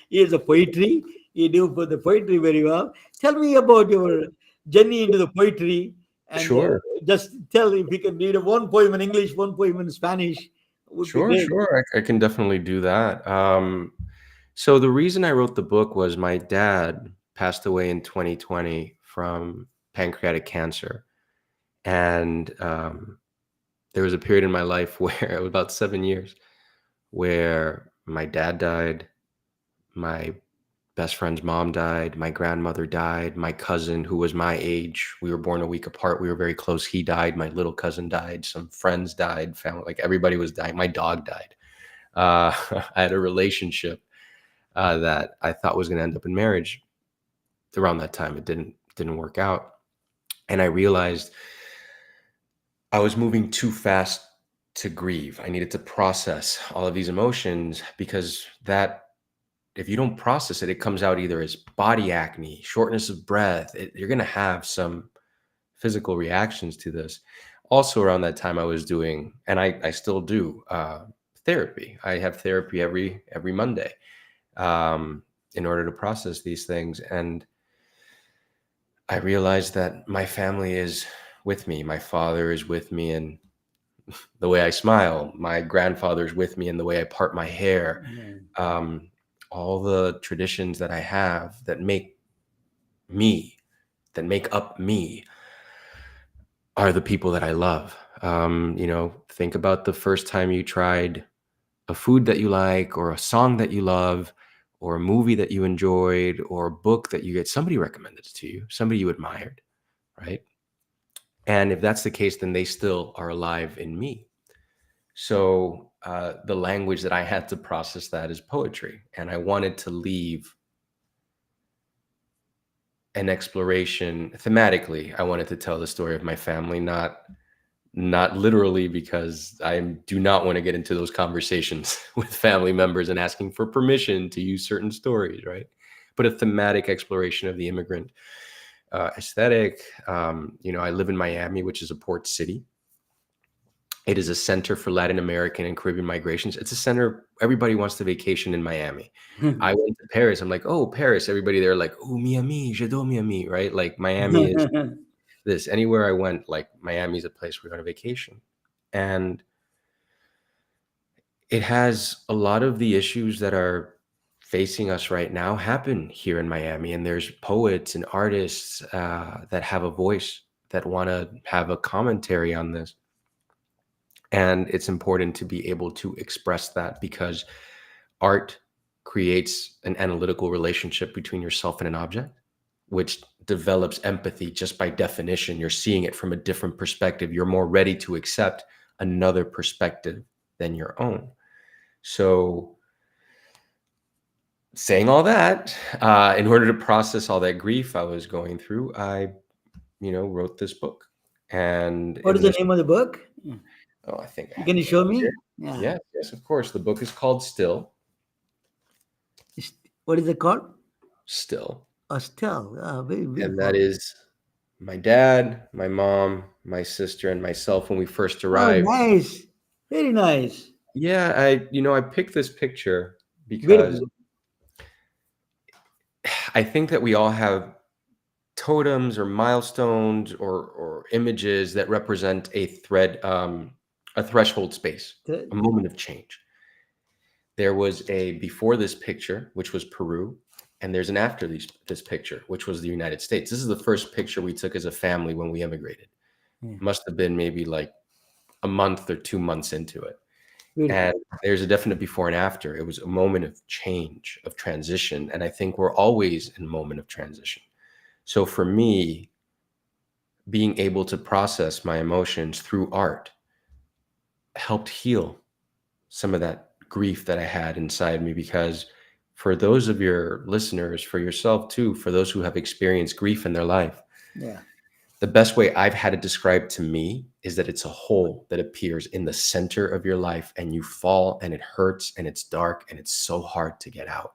is a poetry. You do for the poetry very well. Tell me about your journey into the poetry, and Sure. just tell if you can read one poem in English, one poem in Spanish, would be Sure, great. sure. I can definitely do that. So the reason I wrote the book was my dad passed away in 2020 from pancreatic cancer. And there was a period in my life where it was about 7 years where my dad died, my best friend's mom died, my grandmother died, my cousin, who was my age, we were born a week apart, we were very close, he died, my little cousin died, some friends died, family, like everybody was dying, my dog died. I had a relationship that I thought was going to end up in marriage. Around that time, it didn't work out, and I realized I was moving too fast to grieve. I needed to process all of these emotions, because that, if you don't process it, it comes out either as body acne, shortness of breath. You're going to have some physical reactions to this. Also, around that time, I was doing, and I still do, therapy. I have therapy every Monday, in order to process these things. And I realized that my family is with me. My father is with me in the way I smile. My grandfather's with me in the way I part my hair. Um, all the traditions that I have that make me, that make up me, are the people that I love. Think about the first time you tried a food that you like, or a song that you love, or a movie that you enjoyed, or a book that you get, somebody recommended it to you, somebody you admired, right? And if that's the case, then they still are alive in me. So the language that I had to process that is poetry. And I wanted to leave an exploration thematically. I wanted to tell the story of my family, not literally, because I do not want to get into those conversations with family members and asking for permission to use certain stories, right? But a thematic exploration of the immigrant aesthetic. I live in Miami, which is a port city. It is a center for Latin American and Caribbean migrations. It's a center. Everybody wants to vacation in Miami. I went to Paris. I'm like, oh, Paris. Everybody there like, oh, Miami, j'adore Miami, right? Like Miami is this. Anywhere I went, like Miami's a place we're going to vacation. And it has a lot of the issues that are facing us right now happen here in Miami. And there's poets and artists that have a voice, that want to have a commentary on this. And it's important to be able to express that, because art creates an analytical relationship between yourself and an object, which develops empathy. Just by definition, you're seeing it from a different perspective. You're more ready to accept another perspective than your own. So, saying all that, in order to process all that grief I was going through, I, wrote this book. And What is in the this, name of the book? oh, I think I have Can you it show right here. me? Yeah. Yes, yes, of course. The book is called Still. What is it called? Still. Still. Very And that beautiful. is my dad, my mom, my sister, and myself when we first Oh, arrived. nice. Very nice. Yeah, I picked this picture because Beautiful. I think that we all have totems or milestones or images that represent a threshold space, a moment of change. There was a before this picture, which was Peru, and there's an after this picture, which was the United States. This is the first picture we took as a family when we immigrated. Yeah. Must have been maybe like a month or 2 months into it. Beautiful. And there's a definite before and after. It was a moment of change, of transition. And I think we're always in a moment of transition. So for me, being able to process my emotions through art helped heal some of that grief that I had inside me. Because for those of your listeners, for yourself too, for those who have experienced grief in their life, Yeah. the best way I've had it described to me is that it's a hole that appears in the center of your life, and you fall and it hurts and it's dark and it's so hard to get out.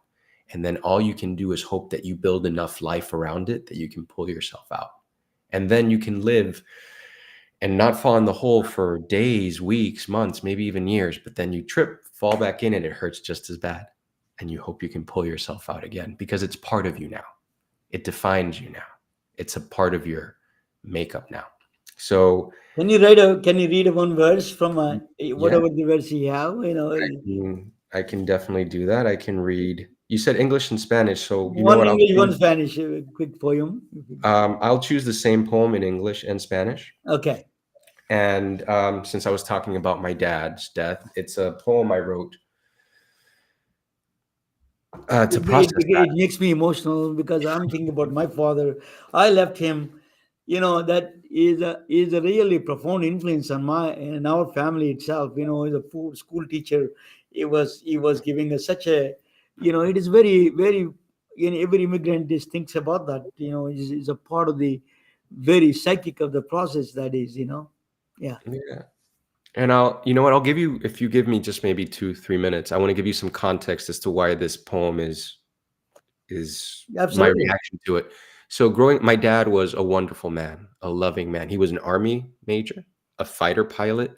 And then all you can do is hope that you build enough life around it that you can pull yourself out. And then you can live and not fall in the hole for days, weeks, months, maybe even years. But then you trip, fall back in, and it hurts just as bad. And you hope you can pull yourself out again, because it's part of you now. It defines you now. It's a part of your makeup now. So Can you read one verse from yeah, whatever the verse you have? I mean, I can definitely do that. I can read. You said English and Spanish, so you know One what? English, one Spanish. Quick poem. I'll choose the same poem in English and Spanish. Okay. And since I was talking about my dad's death, it's a poem I wrote to process that. It makes me emotional because I'm thinking about my father. I left him. That is a really profound influence on my and our family itself. He's a school teacher. He was giving us such a. It is very very. Every immigrant just thinks about that. Is a part of the very psychic of the process. That is. Yeah. Yeah. And you know what? I'll give you, if you give me just maybe 2, 3 minutes, I want to give you some context as to why this poem is my Absolutely. reaction to it. So my dad was a wonderful man, a loving man. He was an army major, a fighter pilot,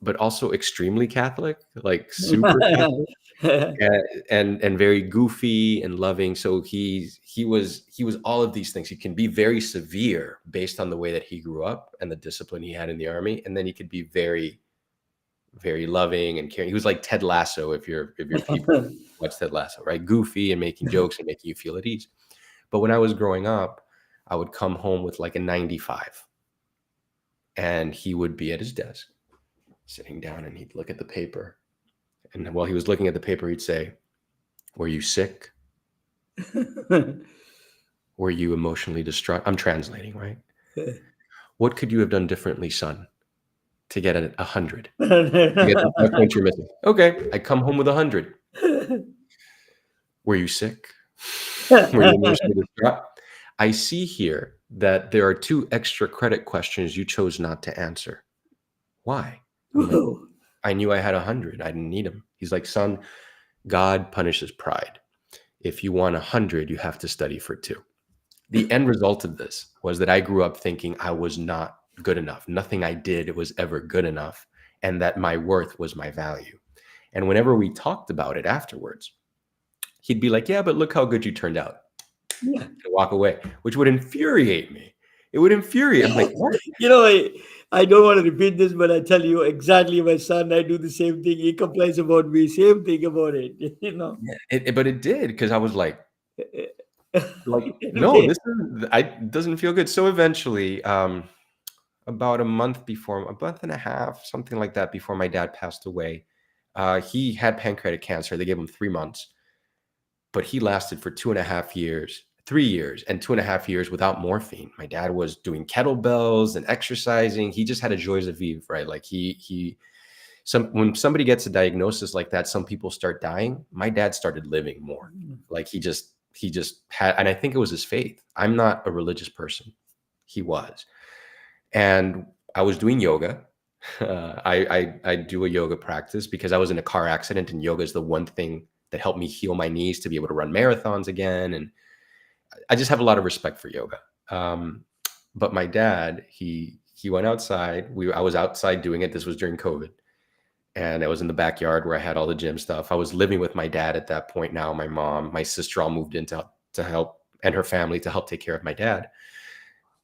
but also extremely Catholic, like super Catholic, and very goofy and loving. So he was all of these things. He can be very severe based on the way that he grew up and the discipline he had in the army, and then he could be very, very loving and caring. He was like Ted Lasso, if your people watch Ted Lasso, right? Goofy and making jokes and making you feel at ease. But when I was growing up, I would come home with like a 95, and he would be at his desk, sitting down, and he'd look at the paper. And while he was looking at the paper, he'd say, "Were you sick? Were you emotionally distraught?" I'm translating, right? "What could you have done differently, son, to get a 100? To get the 5 points you're missing?" Okay, I come home with 100. "Were you sick? Were you emotionally distraught? I see here that there are 2 extra credit questions you chose not to answer. Why?" I'm like, Whoa. "I knew I had 100. I didn't need them." He's like, "Son, God punishes pride. If you want 100, you have to study for 2." The end result of this was that I grew up thinking I was not good enough. Nothing I did was ever good enough, and that my worth was my value. And whenever we talked about it afterwards, he'd be like, "Yeah, but look how good you turned out," Yeah. and walk away, which would infuriate me. It would infuriate. I'm like, "What?" I don't want to repeat this, but I tell you exactly my son, I do the same thing. He complains about me, same thing about it. Yeah, but it did, because I was like, no, Anyway, this is, it doesn't feel good. So eventually, about a month and a half, something like that, before my dad passed away, he had pancreatic cancer. They gave him 3 months, but he lasted for 2.5 years, 3 years, and 2.5 years without morphine. My dad was doing kettlebells and exercising. He just had a joie de vivre, right? Like when somebody gets a diagnosis like that, some people start dying. My dad started living more. Like he just had, and I think it was his faith. I'm not a religious person. He was. And I was doing yoga. I do a yoga practice because I was in a car accident, and yoga is the one thing that helped me heal my knees to be able to run marathons again. And I just have a lot of respect for yoga. But my dad, he went outside. I was outside doing it. This was during COVID, and I was in the backyard where I had all the gym stuff. I was living with my dad at that point. Now my mom, my sister, all moved in to help, and her family, to help take care of my dad.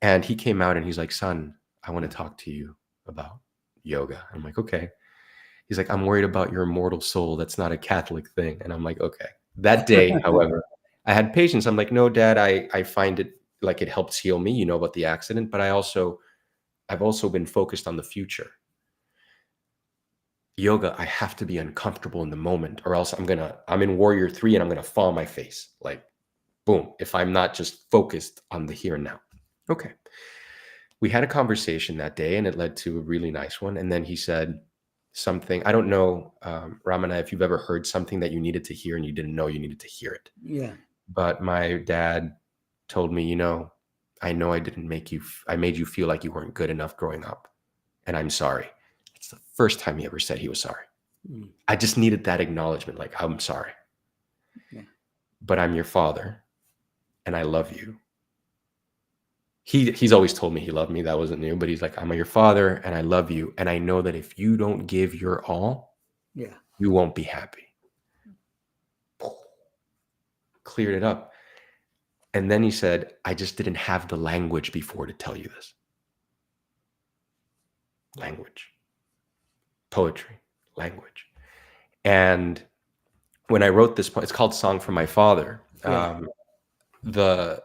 And he came out and he's like, "Son, I want to talk to you about yoga." I'm like, "Okay." He's like, "I'm worried about your immortal soul. That's not a Catholic thing." And I'm like, "Okay." That day, however, I had patience. I'm like, "No, Dad, I find it like it helps heal me, about the accident, but I've also been focused on the future. Yoga, I have to be uncomfortable in the moment, or else I'm in Warrior 3 and I'm gonna fall on my face. Like, boom, if I'm not just focused on the here and now." Okay. We had a conversation that day, and it led to a really nice one. And then he said something. I don't know, Ramana, if you've ever heard something that you needed to hear and you didn't know you needed to hear it. yeah. But my dad told me, "I know I made you feel like you weren't good enough growing up, and I'm sorry." It's the first time he ever said he was sorry. Mm. I just needed that acknowledgement, like, "I'm sorry, Yeah. but I'm your father, and I love you." He's always told me he loved me. That wasn't new, but he's like, "I'm your father, and I love you, and I know that if you don't give your all, Yeah. you won't be happy." Cleared it up. And then he said, "I just didn't have the language before to tell you this." Language, poetry, language. And when I wrote this poem, it's called Song for My Father. Yeah. The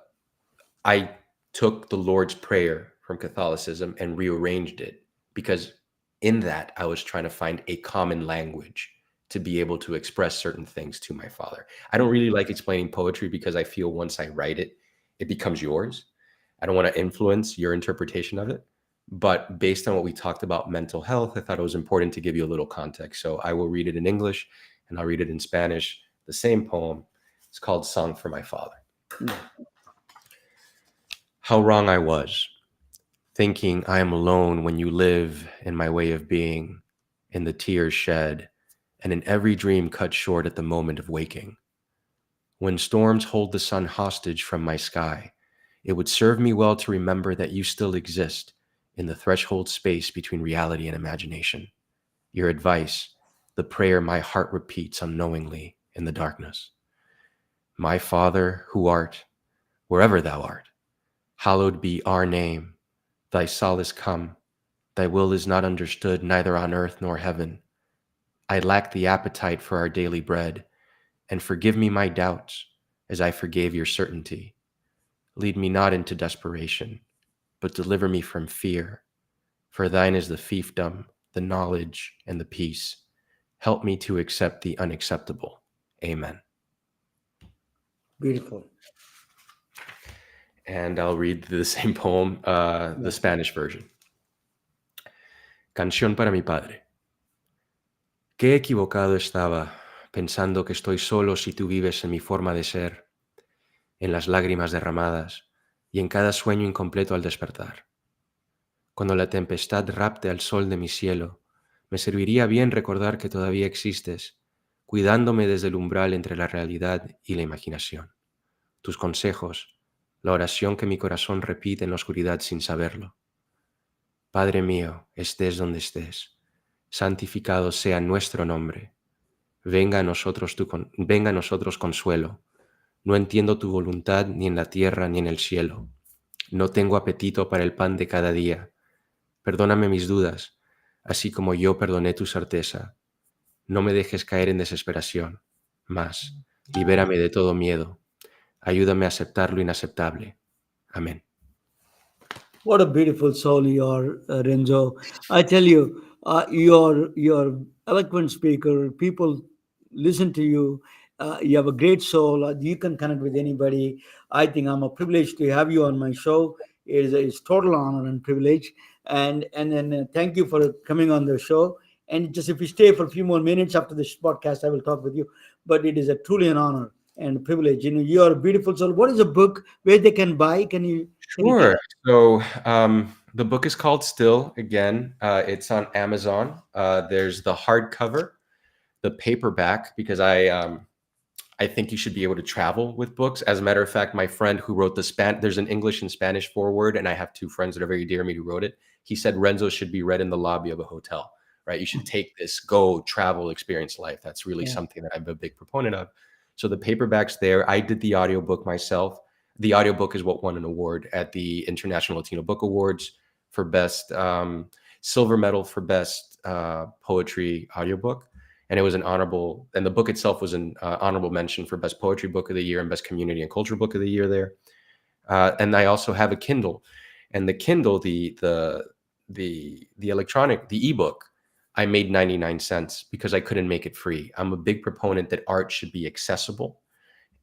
I took the Lord's Prayer from Catholicism and rearranged it because in that I was trying to find a common language to be able to express certain things to my father. I don't really like explaining poetry because I feel once I write it, it becomes yours. I don't want to influence your interpretation of it. But based on what we talked about mental health, I thought it was important to give you a little context. So I will read it in English and I'll read it in Spanish, the same poem. It's called Song for My Father. Yeah. How wrong I was, thinking I am alone when you live in my way of being, in the tears shed, and in every dream cut short at the moment of waking. When storms hold the sun hostage from my sky, it would serve me well to remember that you still exist in the threshold space between reality and imagination. Your advice, the prayer my heart repeats unknowingly in the darkness. My Father, who art, wherever thou art, hallowed be our name. Thy solace come. Thy will is not understood neither on earth nor heaven. I lack the appetite for our daily bread, and forgive me my doubts as I forgave your certainty. Lead me not into desperation, but deliver me from fear. For thine is the fiefdom, the knowledge, and the peace. Help me to accept the unacceptable. Amen. Beautiful. And I'll read the same poem, the Spanish version. Canción para mi padre. Qué equivocado estaba, pensando que estoy solo si tú vives en mi forma de ser, en las lágrimas derramadas y en cada sueño incompleto al despertar. Cuando la tempestad rapte al sol de mi cielo, me serviría bien recordar que todavía existes, cuidándome desde el umbral entre la realidad y la imaginación. Tus consejos, la oración que mi corazón repite en la oscuridad sin saberlo. Padre mío, estés donde estés, santificado sea nuestro nombre. Venga a nosotros consuelo. No entiendo tu voluntad ni en la tierra ni en el cielo. No tengo apetito para el pan de cada día. Perdóname mis dudas, así como yo perdoné tu certeza. No me dejes caer en desesperación, mas libérame de todo miedo. Ayúdame a aceptar lo inaceptable. Amén. What a beautiful soul you are, Renzo. I tell you, you're eloquent speaker. People listen to you. You have a great soul. You can connect with anybody. I think I'm a privilege to have you on my show. It's total honor and privilege. And then thank you for coming on the show. And just if you stay for a few more minutes after this podcast, I will talk with you. But it is a truly an honor and privilege. You know, you are a beautiful soul. What is a book where they can buy? Can you tell? Sure. So the book is called Still again. It's on Amazon. There's the hardcover, the paperback, because I think you should be able to travel with books. As a matter of fact, my friend who wrote there's an English and Spanish foreword, and I have two friends that are very dear to me who wrote it. He said Renzo should be read in the lobby of a hotel, right? You should take this, go travel, experience life. That's really Yeah. something that I'm a big proponent of. So the paperback's there. I did the audiobook myself. The audiobook is what won an award at the International Latino Book Awards for best silver medal for best poetry audiobook. And it was an honorable, and the book itself was an honorable mention for best poetry book of the year and best community and culture book of the year there. And I also have a Kindle, and the Kindle, the electronic, the ebook, I made 99 cents because I couldn't make it free. I'm a big proponent that art should be accessible,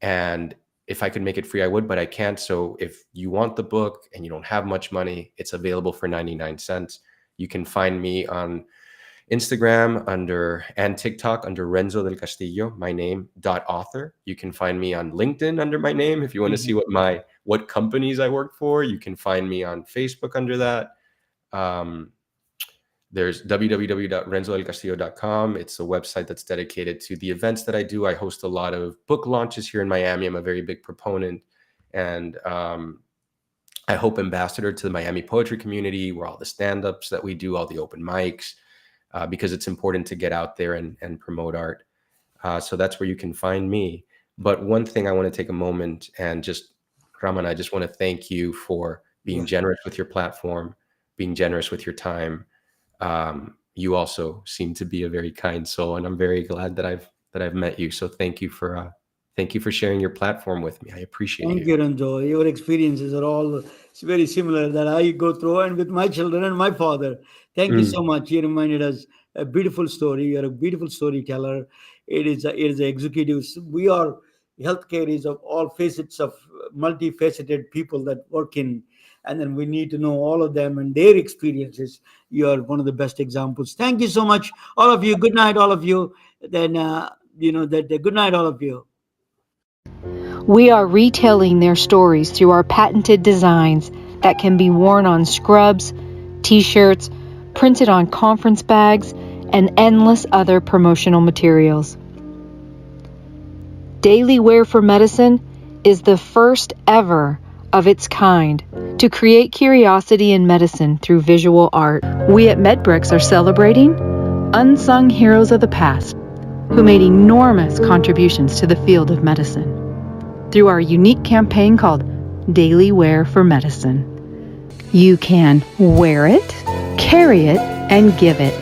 and if I could make it free, I would, but I can't. So if you want the book and you don't have much money, it's available for 99 cents. You can find me on Instagram and TikTok under Renzo Del Castillo, my name, .author. You can find me on LinkedIn under my name. If you want to see what companies I work for, you can find me on Facebook under that. There's www.renzodelcastillo.com. It's a website that's dedicated to the events that I do. I host a lot of book launches here in Miami. I'm a very big proponent and I hope ambassador to the Miami poetry community, where all the stand-ups that we do, all the open mics, because it's important to get out there and promote art. So that's where you can find me. But one thing I want to take a moment and just, Raman, I just want to thank you for being generous with your platform, being generous with your time. you also seem to be a very kind soul, and I'm very glad that I've met you. So thank you for sharing your platform with me. I appreciate Thank you. you, Ranjo. Your experiences are all very similar that I go through, and with my children and my father. Thank you so Mm. much. You reminded us a beautiful story. You're a beautiful storyteller. It is executives. We are healthcare is of all facets of multifaceted people that work in, and then we need to know all of them and their experiences. You are one of the best examples. Thank you so much, all of you. Good night, all of you. Then good night, all of you. We are retelling their stories through our patented designs that can be worn on scrubs, t-shirts, printed on conference bags, and endless other promotional materials. Daily Wear for Medicine is the first ever of its kind to create curiosity in medicine through visual art. We at MedBricks are celebrating unsung heroes of the past who made enormous contributions to the field of medicine through our unique campaign called Daily Wear for Medicine. You can wear it, carry it, and give it.